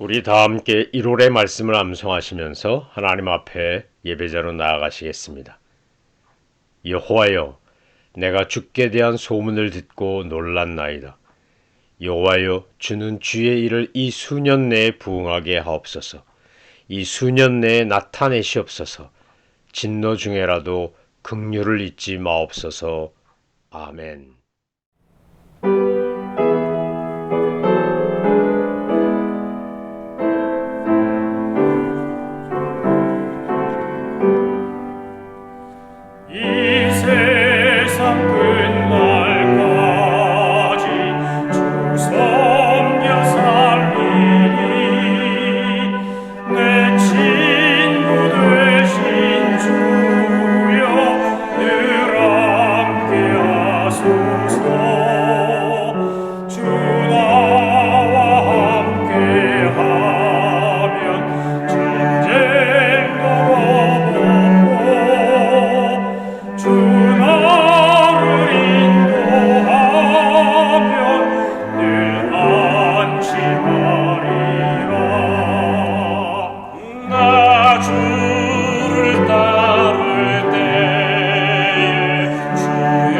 우리 다 함께 1월의 말씀을 암송하시면서 하나님 앞에 예배자로 나아가시겠습니다. 여호와여, 내가 주께 대한 소문을 듣고 놀랐나이다. 여호와여, 주는 주의 일을 이 수년 내에 부응하게 하옵소서. 이 수년 내에 나타내시옵소서. 진노 중에라도 긍휼을 잊지 마옵소서. 아멘. 이 세상 끝날까지 주 섬겨 살리니 내 친구 되신 주여 늘 함께 하소서. 주 나와 함께 하면 전쟁도 주 나를 인도하면 늘 안심하리라. 나 주를 따를 때에 주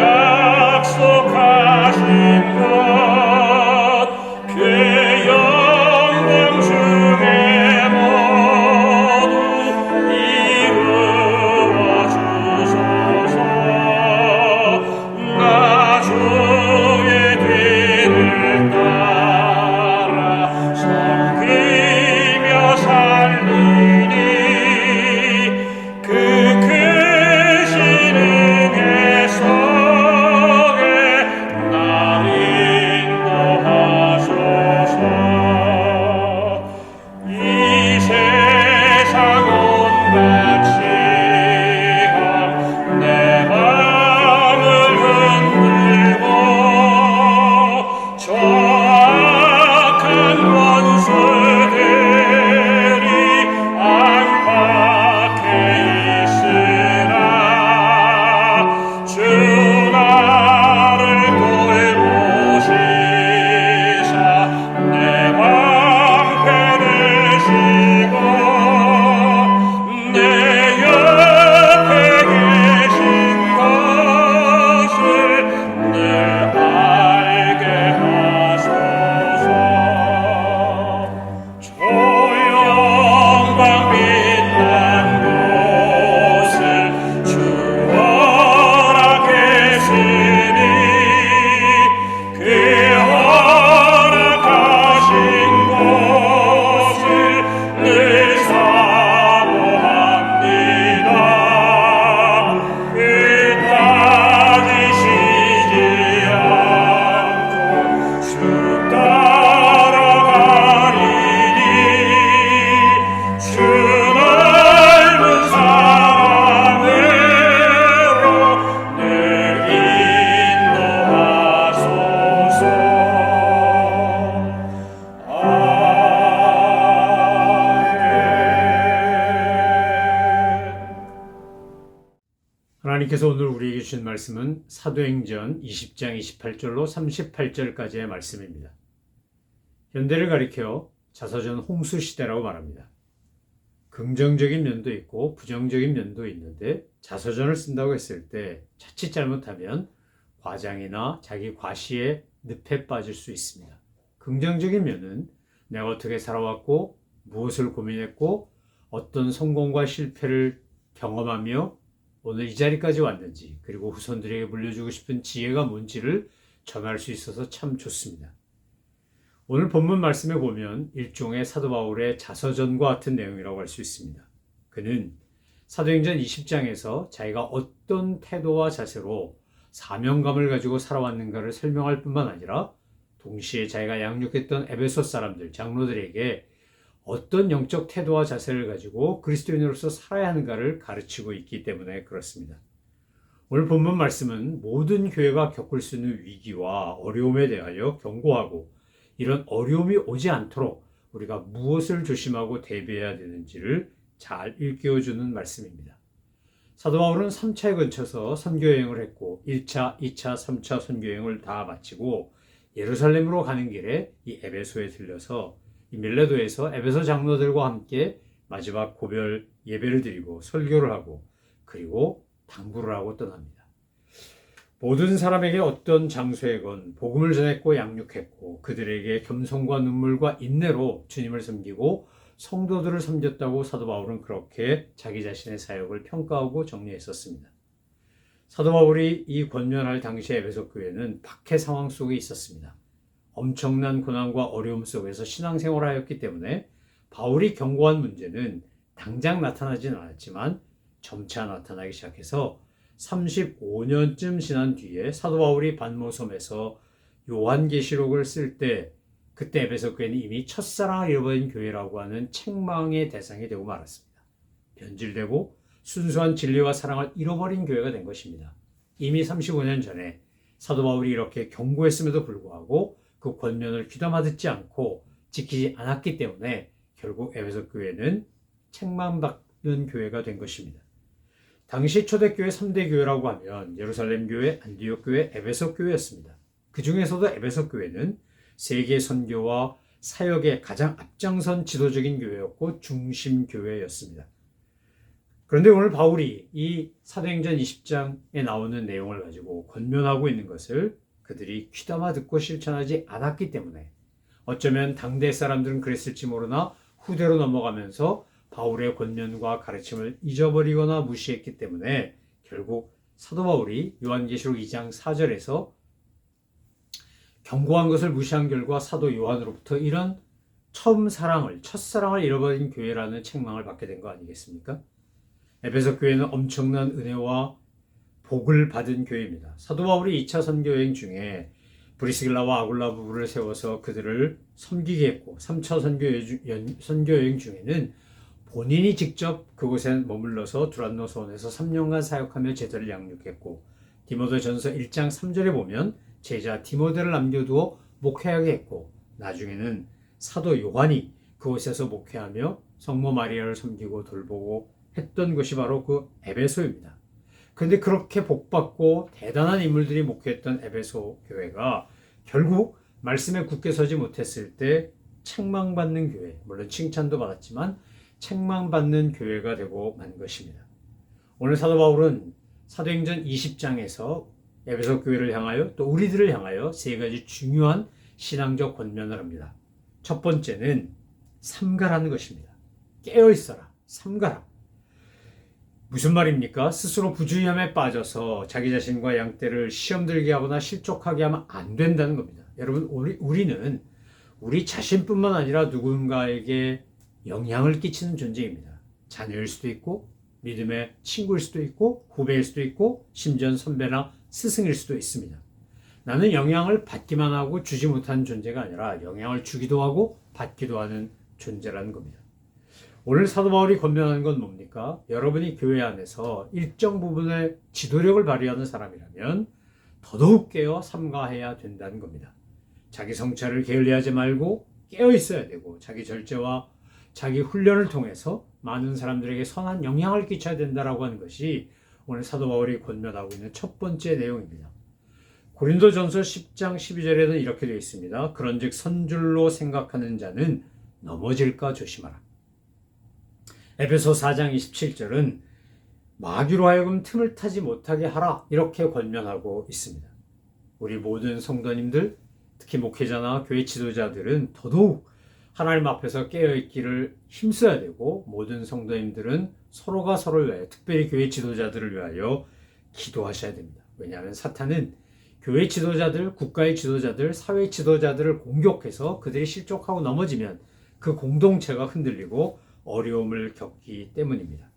약속하신 것 그 영광 중에 모두 이루어 주소서. 나 주의 뒤를 따라 섬기며 살리니 그 크신 은혜 속에 날 인도하소서. 이 세상 온갖 시험 내 맘을 흔들고 저 악한 원수들이 안팎에 있으나 주 나를 돌보시사 내 방패 되시고 내 옆에 계신 것을 늘 알게 하소서. 조용방 빛난 곳을 주 허락했으니 그 허락하신 곳을 늘 사모합니다. 따지시지 않고 주 따라가리니 주 넓은 사랑으로 늘 인도하소서. 하나님께서 오늘 우리에게 주신 말씀은 사도행전 20장 28절로 38절까지의 말씀입니다. 현대를 가리켜 자서전 홍수 시대라고 말합니다. 긍정적인 면도 있고 부정적인 면도 있는데 자서전을 쓴다고 했을 때 자칫 잘못하면 과장이나 자기 과시의 늪에 빠질 수 있습니다. 긍정적인 면은 내가 어떻게 살아왔고 무엇을 고민했고 어떤 성공과 실패를 경험하며 오늘 이 자리까지 왔는지 그리고 후손들에게 물려주고 싶은 지혜가 뭔지를 전할 수 있어서 참 좋습니다. 오늘 본문 말씀에 보면 일종의 사도 바울의 자서전과 같은 내용이라고 할 수 있습니다. 그는 사도행전 20장에서 자기가 어떤 태도와 자세로 사명감을 가지고 살아왔는가를 설명할 뿐만 아니라 동시에 자기가 양육했던 에베소 사람들, 장로들에게 어떤 영적 태도와 자세를 가지고 그리스도인으로서 살아야 하는가를 가르치고 있기 때문에 그렇습니다. 오늘 본문 말씀은 모든 교회가 겪을 수 있는 위기와 어려움에 대하여 경고하고 이런 어려움이 오지 않도록 우리가 무엇을 조심하고 대비해야 되는지를 잘 일깨워주는 말씀입니다. 사도 바울은 3차에 걸쳐서 선교여행을 했고 1차, 2차, 3차 선교여행을 다 마치고 예루살렘으로 가는 길에 이 에베소에 들려서 이 밀레도에서 에베소 장로들과 함께 마지막 고별 예배를 드리고 설교를 하고 그리고 당부를 하고 떠납니다. 모든 사람에게 어떤 장소에건 복음을 전했고 양육했고 그들에게 겸손과 눈물과 인내로 주님을 섬기고 성도들을 섬겼다고 사도 바울은 그렇게 자기 자신의 사역을 평가하고 정리했었습니다. 사도 바울이 이 권면할 당시 에베소 교회는 박해 상황 속에 있었습니다. 엄청난 고난과 어려움 속에서 신앙생활을 하였기 때문에 바울이 경고한 문제는 당장 나타나진 않았지만 점차 나타나기 시작해서 35년쯤 지난 뒤에 사도 바울이 반모섬에서 요한계시록을 쓸 때 그때 에베소 교회는 이미 첫사랑을 잃어버린 교회라고 하는 책망의 대상이 되고 말았습니다. 변질되고 순수한 진리와 사랑을 잃어버린 교회가 된 것입니다. 이미 35년 전에 사도 바울이 이렇게 경고했음에도 불구하고 그 권면을 귀담아 듣지 않고 지키지 않았기 때문에 결국 에베소 교회는 책망받는 교회가 된 것입니다. 당시 초대교회 3대 교회라고 하면 예루살렘 교회, 안디옥 교회, 에베소 교회였습니다. 그 중에서도 에베소 교회는 세계 선교와 사역의 가장 앞장선 지도적인 교회였고 중심 교회였습니다. 그런데 오늘 바울이 이 사도행전 20장에 나오는 내용을 가지고 권면하고 있는 것을 그들이 귀담아 듣고 실천하지 않았기 때문에 어쩌면 당대 사람들은 그랬을지 모르나 후대로 넘어가면서 바울의 권면과 가르침을 잊어버리거나 무시했기 때문에 결국 사도 바울이 요한계시록 2장 4절에서 경고한 것을 무시한 결과 사도 요한으로부터 이런 첫사랑을 잃어버린 교회라는 책망을 받게 된 거 아니겠습니까? 에베소 교회는 엄청난 은혜와 복을 받은 교회입니다. 사도 바울이 2차 선교 여행 중에 브리스길라와 아굴라 부부를 세워서 그들을 섬기게 했고 3차 선교 여행 중에는 본인이 직접 그곳에 머물러서 두란노 소원에서 3년간 사역하며 제자를 양육했고 디모데전서 1장 3절에 보면 제자 디모데를 남겨두어 목회하게 했고 나중에는 사도 요한이 그곳에서 목회하며 성모 마리아를 섬기고 돌보고 했던 것이 바로 그 에베소입니다. 그런데 그렇게 복받고 대단한 인물들이 목회했던 에베소 교회가 결국 말씀에 굳게 서지 못했을 때 책망받는 교회, 물론 칭찬도 받았지만 책망받는 교회가 되고 만 것입니다. 오늘 사도 바울은 사도행전 20장에서 에베소 교회를 향하여 또 우리들을 향하여 세 가지 중요한 신앙적 권면을 합니다. 첫 번째는 삼가라는 것입니다. 깨어있어라, 삼가라. 무슨 말입니까? 스스로 부주의함에 빠져서 자기 자신과 양떼를 시험 들게 하거나 실족하게 하면 안 된다는 겁니다. 여러분, 우리는 우리 자신뿐만 아니라 누군가에게 영향을 끼치는 존재입니다. 자녀일 수도 있고 믿음의 친구일 수도 있고 후배일 수도 있고 심지어 선배나 스승일 수도 있습니다. 나는 영향을 받기만 하고 주지 못하는 존재가 아니라 영향을 주기도 하고 받기도 하는 존재라는 겁니다. 오늘 사도 바울이 권면하는 건 뭡니까? 여러분이 교회 안에서 일정 부분의 지도력을 발휘하는 사람이라면 더더욱 깨어 삼가해야 된다는 겁니다. 자기 성찰을 게을리하지 말고 깨어 있어야 되고 자기 절제와 자기 훈련을 통해서 많은 사람들에게 선한 영향을 끼쳐야 된다라고 하는 것이 오늘 사도 바울이 권면하고 있는 첫 번째 내용입니다. 고린도전서 10장 12절에는 이렇게 되어 있습니다. 그런즉 선줄로 생각하는 자는 넘어질까 조심하라. 에베소 4장 27절은 마귀로 하여금 틈을 타지 못하게 하라 이렇게 권면하고 있습니다. 우리 모든 성도님들, 특히 목회자나 교회 지도자들은 더더욱 하나님 앞에서 깨어있기를 힘써야 되고 모든 성도님들은 서로가 서로를 위하여 특별히 교회 지도자들을 위하여 기도하셔야 됩니다. 왜냐하면 사탄은 교회 지도자들, 국가의 지도자들, 사회 지도자들을 공격해서 그들이 실족하고 넘어지면 그 공동체가 흔들리고 어려움을 겪기 때문입니다.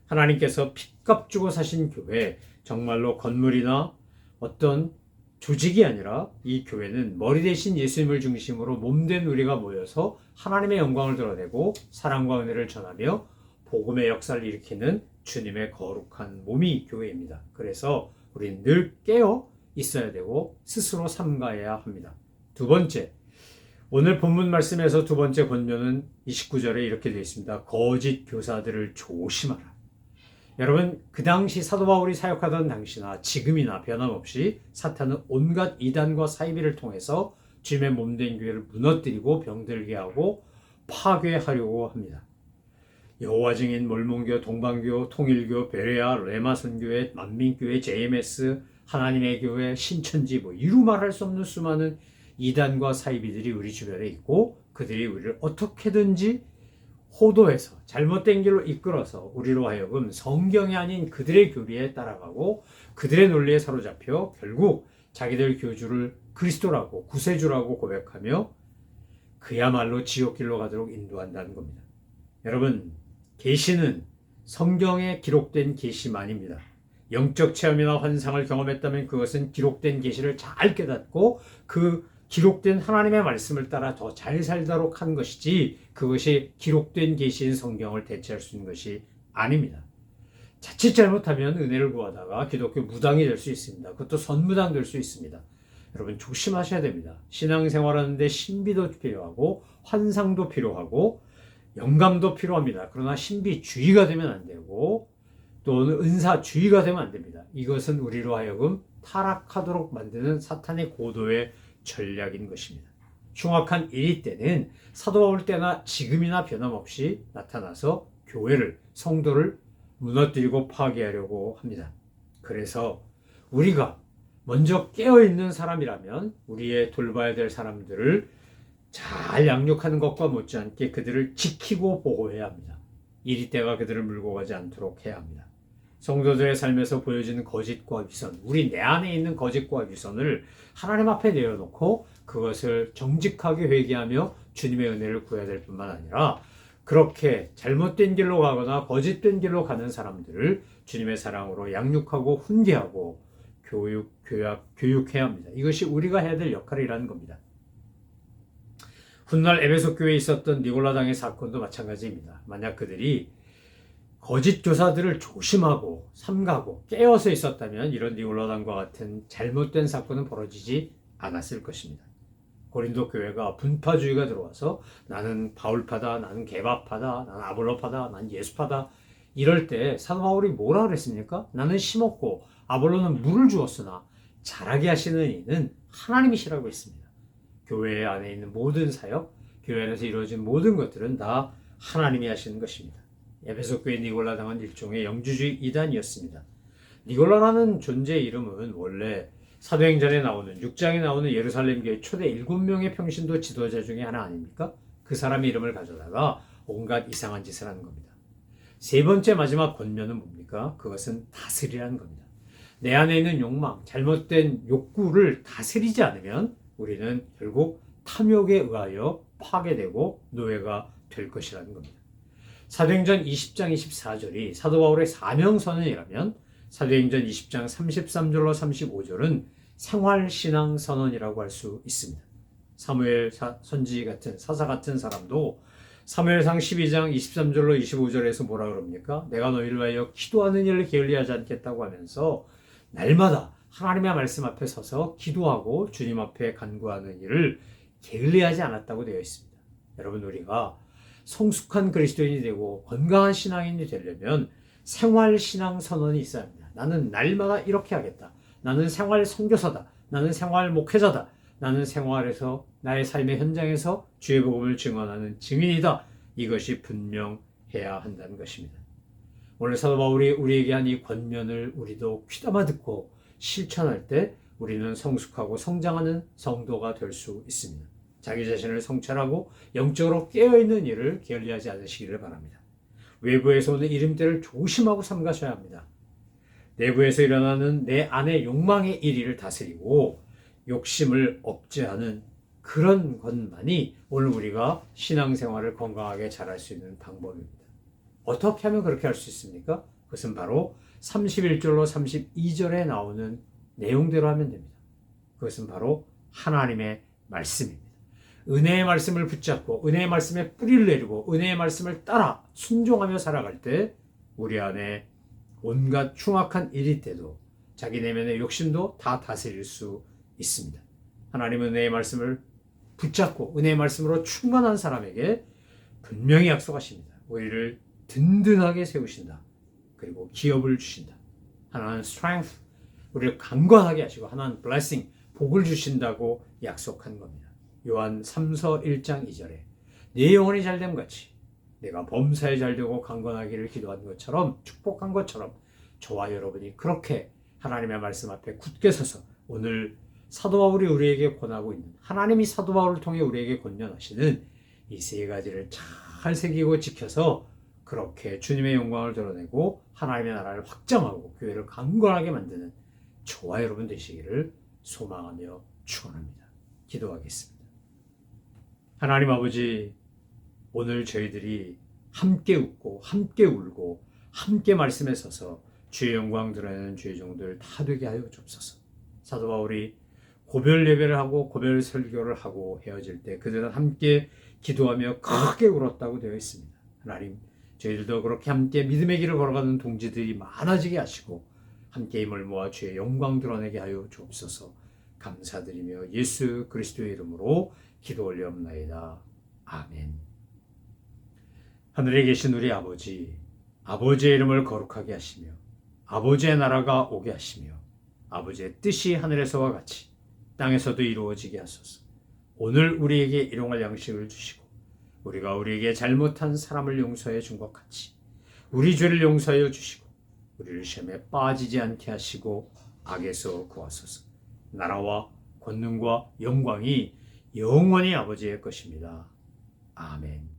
하나님께서 핏값 주고 사신 교회, 정말로 건물이나 어떤 조직이 아니라 이 교회는 머리 대신 예수님을 중심으로 몸된 우리가 모여서 하나님의 영광을 드러내고 사랑과 은혜를 전하며 복음의 역사를 일으키는 주님의 거룩한 몸이 교회입니다. 그래서 우리는 늘 깨어 있어야 되고 스스로 삼가해야 합니다. 두 번째, 오늘 본문 말씀에서 두 번째 권면은 29절에 이렇게 되어 있습니다. 거짓 교사들을 조심하라. 여러분, 그 당시 사도 바울이 사역하던 당시나 지금이나 변함없이 사탄은 온갖 이단과 사이비를 통해서 주님의 몸된 교회를 무너뜨리고 병들게 하고 파괴하려고 합니다. 여호와 증인, 몰몬교, 동방교, 통일교, 베레아, 레마선교회, 만민교회, JMS, 하나님의 교회, 신천지 이루 말할 수 없는 수많은 이단과 사이비들이 우리 주변에 있고 그들이 우리를 어떻게든지 호도해서 잘못된 길로 이끌어서 우리로 하여금 성경이 아닌 그들의 교리에 따라가고 그들의 논리에 사로잡혀 결국 자기들 교주를 그리스도라고 구세주라고 고백하며 그야말로 지옥길로 가도록 인도한다는 겁니다. 여러분, 계시는 성경에 기록된 계시만입니다. 영적 체험이나 환상을 경험했다면 그것은 기록된 계시를 잘 깨닫고 그 기록된 하나님의 말씀을 따라 더 잘 살도록 한 것이지 그것이 기록된 계시인 성경을 대체할 수 있는 것이 아닙니다. 자칫 잘못하면 은혜를 구하다가 기독교 무당이 될 수 있습니다. 그것도 선무당 될 수 있습니다. 여러분 조심하셔야 됩니다. 신앙생활하는데 신비도 필요하고 환상도 필요하고 영감도 필요합니다. 그러나 신비주의가 되면 안 되고 또는 은사주의가 되면 안 됩니다. 이것은 우리로 하여금 타락하도록 만드는 사탄의 고도의 전략인 것입니다. 흉악한 일이 때는 사도 바울 때나 지금이나 변함없이 나타나서 교회를, 성도를 무너뜨리고 파괴하려고 합니다. 그래서 우리가 먼저 깨어있는 사람이라면 우리의 돌봐야 될 사람들을 잘 양육하는 것과 못지않게 그들을 지키고 보호해야 합니다. 이리 때가 그들을 물고 가지 않도록 해야 합니다. 성도들의 삶에서 보여지는 거짓과 위선, 우리 내 안에 있는 거짓과 위선을 하나님 앞에 내어놓고 그것을 정직하게 회개하며 주님의 은혜를 구해야 될 뿐만 아니라 그렇게 잘못된 길로 가거나 거짓된 길로 가는 사람들을 주님의 사랑으로 양육하고 훈계하고 교육해야 합니다. 이것이 우리가 해야 될 역할이라는 겁니다. 훗날 에베소 교회에 있었던 니골라당의 사건도 마찬가지입니다. 만약 그들이 거짓 교사들을 조심하고 삼가고 깨어서 있었다면 이런 니골라당과 같은 잘못된 사건은 벌어지지 않았을 것입니다. 고린도 교회가 분파주의가 들어와서 나는 바울파다, 나는 게바파다, 나는 아볼로파다, 나는 예수파다 이럴 때 사도 바울이 뭐라 그랬습니까? 나는 심었고 아볼로는 물을 주었으나 자라게 하시는 이는 하나님이시라고 했습니다. 교회 안에 있는 모든 사역, 교회 안에서 이루어진 모든 것들은 다 하나님이 하시는 것입니다. 에베소 교회 니골라당은 일종의 영주주의 이단이었습니다. 니골라라는 존재의 이름은 원래 사도행전에 나오는 6장에 나오는 예루살렘 교회 초대 7명의 평신도 지도자 중에 하나 아닙니까? 그 사람의 이름을 가져다가 온갖 이상한 짓을 하는 겁니다. 세 번째 마지막 권면은 뭡니까? 그것은 다스리라는 겁니다. 내 안에 있는 욕망, 잘못된 욕구를 다스리지 않으면 우리는 결국 탐욕에 의하여 파괴되고 노예가 될 것이라는 겁니다. 사도행전 20장 24절이 사도 바울의 사명선언이라면 사도행전 20장 33절로 35절은 생활신앙선언이라고 할 수 있습니다. 사무엘 선지 같은 사사 같은 사람도 사무엘상 12장 23절로 25절에서 뭐라 그럽니까? 내가 너희를 위하여 기도하는 일을 게을리하지 않겠다고 하면서 날마다 하나님의 말씀 앞에 서서 기도하고 주님 앞에 간구하는 일을 게을리하지 않았다고 되어 있습니다. 여러분 우리가 성숙한 그리스도인이 되고 건강한 신앙인이 되려면 생활신앙 선언이 있어야 합니다. 나는 날마다 이렇게 하겠다. 나는 생활 선교사다. 나는 생활 목회자다. 나는 생활에서 나의 삶의 현장에서 주의 복음을 증언하는 증인이다. 이것이 분명해야 한다는 것입니다. 오늘 사도 바울이 우리에게 한 이 권면을 우리도 귀담아 듣고 실천할 때 우리는 성숙하고 성장하는 성도가 될 수 있습니다. 자기 자신을 성찰하고 영적으로 깨어있는 일을 게을리하지 않으시기를 바랍니다. 외부에서 오는 이름대를 조심하고 삼가셔야 합니다. 내부에서 일어나는 내 안의 욕망의 일위를 다스리고 욕심을 억제하는 그런 것만이 오늘 우리가 신앙생활을 건강하게 잘할 수 있는 방법입니다. 어떻게 하면 그렇게 할 수 있습니까? 그것은 바로 31절로 32절에 나오는 내용대로 하면 됩니다. 그것은 바로 하나님의 말씀입니다. 은혜의 말씀을 붙잡고 은혜의 말씀에 뿌리를 내리고 은혜의 말씀을 따라 순종하며 살아갈 때 우리 안에 온갖 흉악한 일이 때도 자기 내면의 욕심도 다 다스릴 수 있습니다. 하나님은 은혜의 말씀을 붙잡고 은혜의 말씀으로 충만한 사람에게 분명히 약속하십니다. 우리를 든든하게 세우신다. 그리고 기업을 주신다. 하나는 strength, 우리를 강건하게 하시고 하나는 blessing, 복을 주신다고 약속한 겁니다. 요한 3서 1장 2절에 내 영혼이 잘됨 같이 내가 범사에 잘되고 강건하기를 기도한 것처럼 축복한 것처럼 저와 여러분이 그렇게 하나님의 말씀 앞에 굳게 서서 오늘 사도 바울이 우리에게 권하고 있는 하나님이 사도 바울을 통해 우리에게 권면하시는 이 세 가지를 잘 새기고 지켜서 그렇게 주님의 영광을 드러내고 하나님의 나라를 확장하고 교회를 강건하게 만드는 저와 여러분 되시기를 소망하며 축원합니다. 기도하겠습니다. 하나님 아버지, 오늘 저희들이 함께 웃고 함께 울고 함께 말씀에 서서 주의 영광 드러내는 주의 종들 다 되게 하여 주옵소서. 사도 바울이 고별 예배를 하고 고별 설교를 하고 헤어질 때 그들은 함께 기도하며 크게 울었다고 되어 있습니다. 하나님, 저희들도 그렇게 함께 믿음의 길을 걸어가는 동지들이 많아지게 하시고 함께 힘을 모아 주의 영광 드러내게 하여 주옵소서. 감사드리며 예수 그리스도의 이름으로 기도 올려옵나이다. 아멘. 하늘에 계신 우리 아버지, 아버지의 이름을 거룩하게 하시며 아버지의 나라가 오게 하시며 아버지의 뜻이 하늘에서와 같이 땅에서도 이루어지게 하소서. 오늘 우리에게 일용할 양식을 주시고 우리가 우리에게 잘못한 사람을 용서해 준 것 같이 우리 죄를 용서하여 주시고 우리를 시험에 빠지지 않게 하시고 악에서 구하소서. 나라와 권능과 영광이 영원히 아버지의 것입니다. 아멘.